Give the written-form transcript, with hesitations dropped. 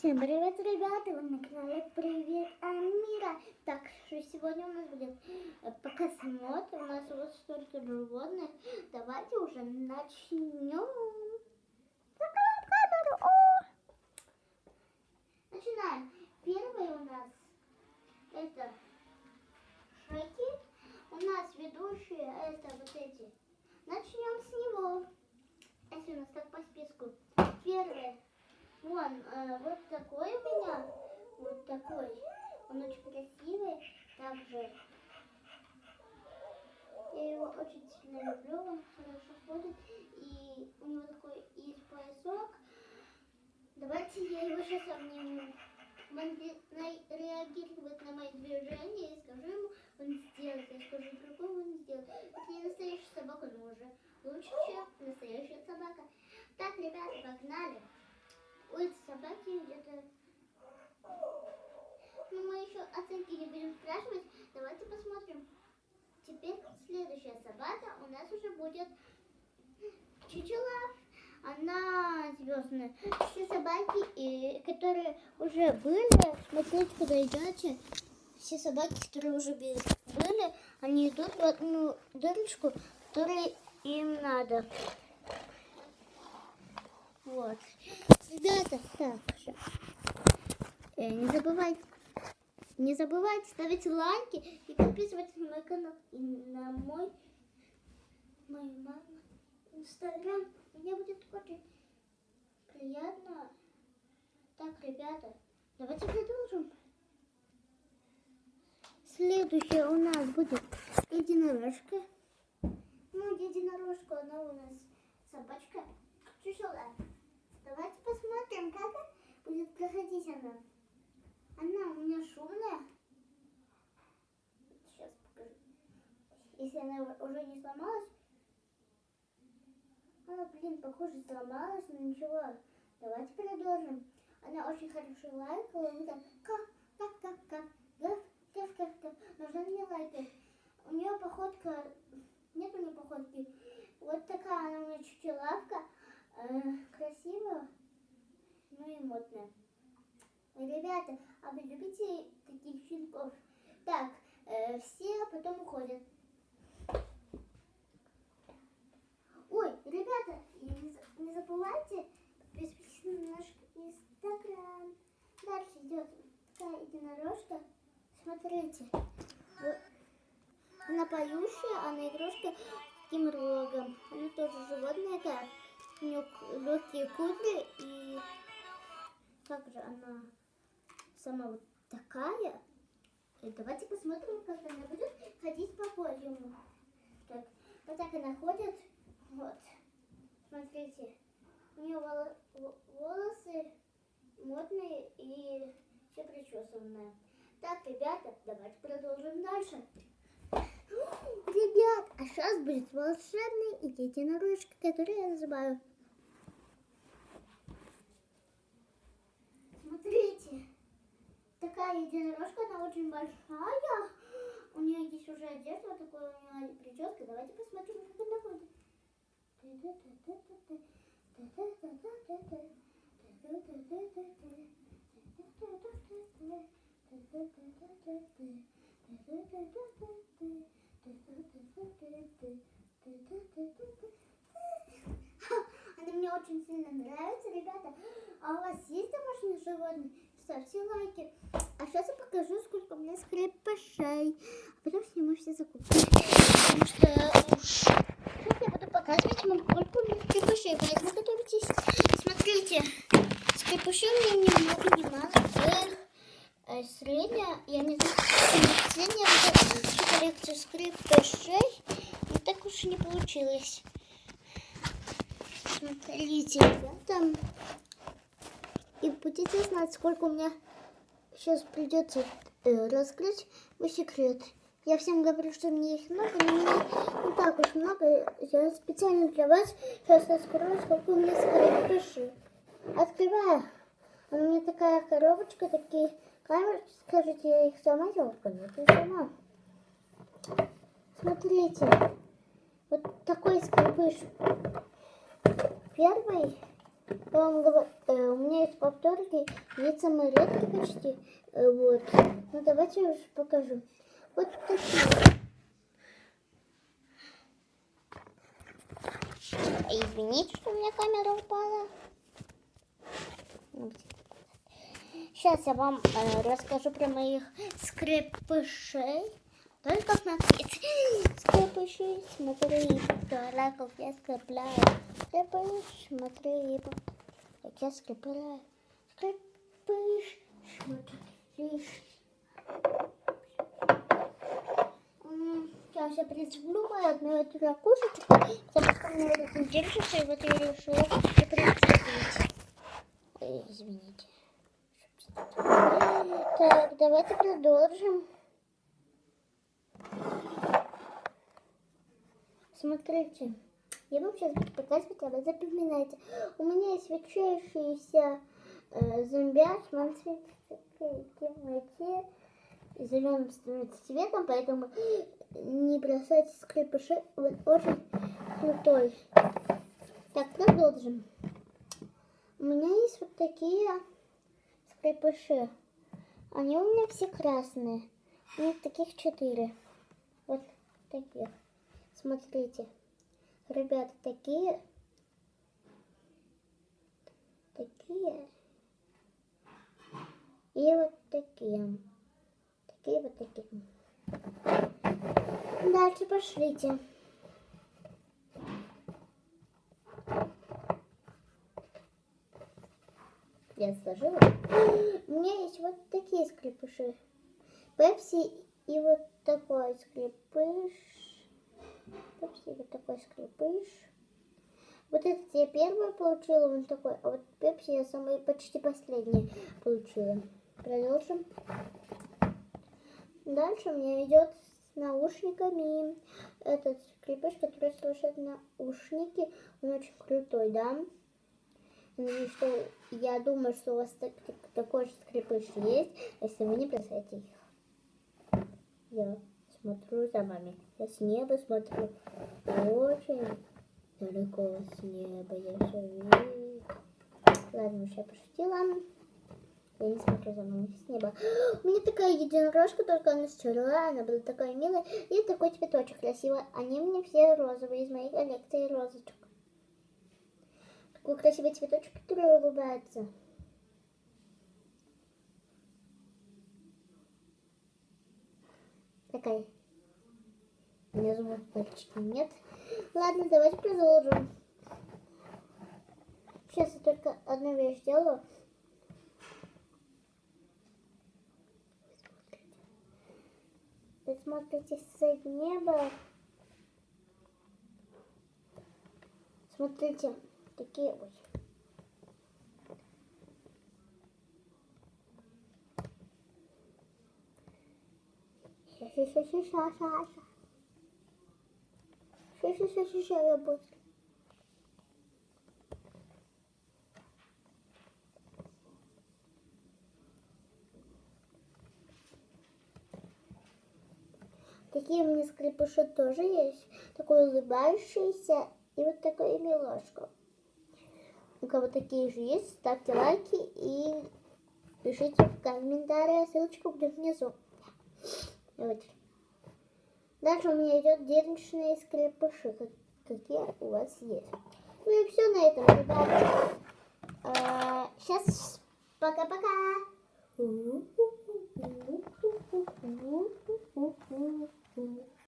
Всем привет, ребята! Вы на канале Привет Амира. Так, что сегодня у нас будет покосмотр. У нас вот столько животных. Давайте уже начнем. Закрываем камеру. Начинаем. Первый у нас это Шреки. У нас ведущие это вот эти. Начнем с него. Если у нас так по списку. Первый. Вон, вот такой у меня, вот такой, он очень красивый, также я его очень сильно люблю, он хорошо ходит, и у него такой есть поясок. Давайте я его сейчас обниму. Он реагирует на мои движения, и скажу ему, он сделает, я скажу другому, он сделает. Это не настоящая собака, но уже лучше, чем настоящая собака. Так, ребята, погнали. Ой, собаки где-то... Ну, мы еще оценки не будем спрашивать. Давайте посмотрим. Теперь следующая собака у нас уже будет Чучела. Она звездная. Все собаки, которые уже были, смотрите, куда идете. Все собаки, которые уже были, они идут в одну дырочку, которая им надо. Вот. Ребята, так же. Не забывайте ставить лайки и подписывайтесь на мой канал и на мою маму Инстаграм. Мне будет очень приятно. Так, ребята, давайте продолжим. Следующая у нас будет единорожка. Ну, единорожка, она у нас собачка. Чучела. Давайте посмотрим, как будет проходить она. Она у меня шумная. Сейчас покажу. Если она уже не сломалась. Она, блин, похоже, сломалась, но ничего. Давайте продолжим. Она очень хорошо лайкала. Мы так, гав. Нужно мне лайкать. У нее походка, нет у нее походки. Вот такая она у меня чучелавка. Красивая, ну и модная. Ребята, а вы любите таких щенков? Так, все потом уходят. Ой, ребята, не забывайте подписывайтесь на наш Инстаграм. Дальше идет такая единорожка. Смотрите, она поющая, она игрушка с таким рогом. Она тоже животное, так. У нее легкие кудри, и также она сама вот такая. И давайте посмотрим, как она будет ходить по подиуму. Так, вот так она ходит. Вот, смотрите, у нее волосы модные и все причесанное. Так, ребята, давайте продолжим дальше. Ребят, а сейчас будет волшебная единорожка, которую я называю. Смотрите, такая единорожка, она очень большая. У нее есть уже одежда, вот такая у нее прическа. Давайте посмотрим, как она ходит. Она мне очень сильно нравится, ребята. А у вас есть домашние животные? Ставьте лайки. А сейчас я покажу, сколько у меня скрепышей. А потом сниму все закупки. Потому что сейчас я буду показывать вам, сколько у меня скрепышей. Поэтому готовитесь. Смотрите, скрепышей у меня ни много, ни мало. Средняя, я не знаю, средняя вот коллекция скрепышей. Но так уж и не получилось. Смотрите, ребята. И будете знать, сколько у меня сейчас придется раскрыть мой секрет. Я всем говорю, что у меня их много, но у меня не так уж много. Я специально для вас сейчас раскрою, сколько у меня скрепышей. Открываю. У меня такая коробочка, такие камерки. Скажите, я их сама делала? Конечно, сама. Смотрите. Вот такой скрепыш. Первый. Я вам говорю, у меня есть повторки, есть самые редкие почти. Вот. Ну давайте я уже покажу. Вот такие. Извините, что у меня камера упала. Сейчас я вам расскажу про моих скрепышей. Только смотрите. Скрепыши, смотри, как я скрепляю. Скрепыш, смотри, как я скрепляю. Скрепыш, смотри. Сейчас я прицеплю мою одну эту ракушечку, потому что мне вот не держится, и вот я решила прицепить. Ой, извините. Так, давайте продолжим. Смотрите, я вам сейчас буду показывать, а вы запоминайте. У меня есть свечающийся зомбиак, смотрите, темноте, зеленым становится цветом, поэтому не бросайте скрепыши, он очень крутой. Так, продолжим. У меня есть вот такие скрепыши. Они у меня все красные. У них таких 4. Вот таких. Смотрите. Ребята, такие. Такие. И вот такие. Такие вот такие. Дальше пошлите. Я сложила. У меня есть вот такие скрепыши. Пепси и вот такой скрепыш. Пепси и вот такой скрепыш. Вот этот я первый получила, он такой. А вот Пепси я самый почти последний получила. Продолжим. Дальше у меня идет с наушниками. Этот скрепыш, который слушает наушники. Он очень крутой, да? Я думаю, что у вас такой же скрепыш есть, если вы не бросаете их. Я смотрю за вами. Я с неба смотрю. Очень далеко с неба я все вижу. Ладно, уж я пошутила. Я не смотрю за вами с неба. У меня такая единорожка, только она стерла. Она была такая милая. И такой цветочек красивый. Они мне все розовые из моей коллекции розочек. Такой красивый цветочек, который улыбается. Такая. Меня звука почти нет. Ладно, давайте продолжим. Сейчас я только одну вещь сделаю. Вы смотрите с неба. Смотрите, такие вот. Ша-ша-ша-ша-ша. Я быстро. Такие у меня скрепыши тоже есть. Такой улыбающийся и вот такой милошка. У кого такие же есть, ставьте лайки и пишите в комментариях. Ссылочка будет внизу. Вот. Дальше у меня идет денежные скрепыши, какие у вас есть. Ну и все на этом, ребята. Сейчас пока-пока.